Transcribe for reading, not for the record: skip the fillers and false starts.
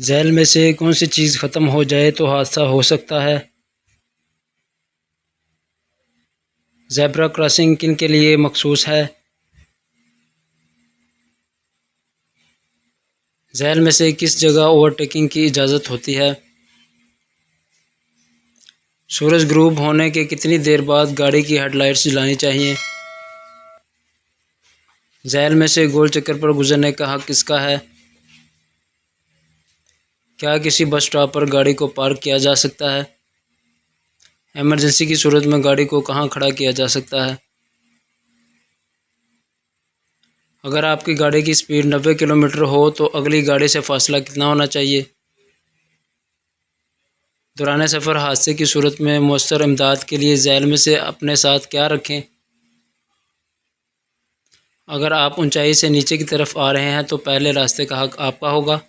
झैल में से कौन सी चीज़ ख़त्म हो जाए तो हादसा हो सकता है? ज़ेब्रा क्रॉसिंग किन के लिए मखसूस है? झैल में से किस जगह ओवरटेकिंग की इजाज़त होती है? सूरज ग्रूब होने के कितनी देर बाद गाड़ी की हेडलाइट्स जलानी चाहिए? झैल में से गोल चक्कर पर गुजरने का हक किसका है? क्या किसी बस स्टॉप पर गाड़ी को पार्क किया जा सकता है? इमरजेंसी की सूरत में गाड़ी को कहाँ खड़ा किया जा सकता है? अगर आपकी गाड़ी की स्पीड 90 किलोमीटर हो तो अगली गाड़ी से फासला कितना होना चाहिए? दौरान सफ़र हादसे की सूरत में मौसर इमदाद के लिए झैल में से अपने साथ क्या रखें? अगर आप ऊंचाई से नीचे की तरफ आ रहे हैं तो पहले रास्ते का हक आपका होगा।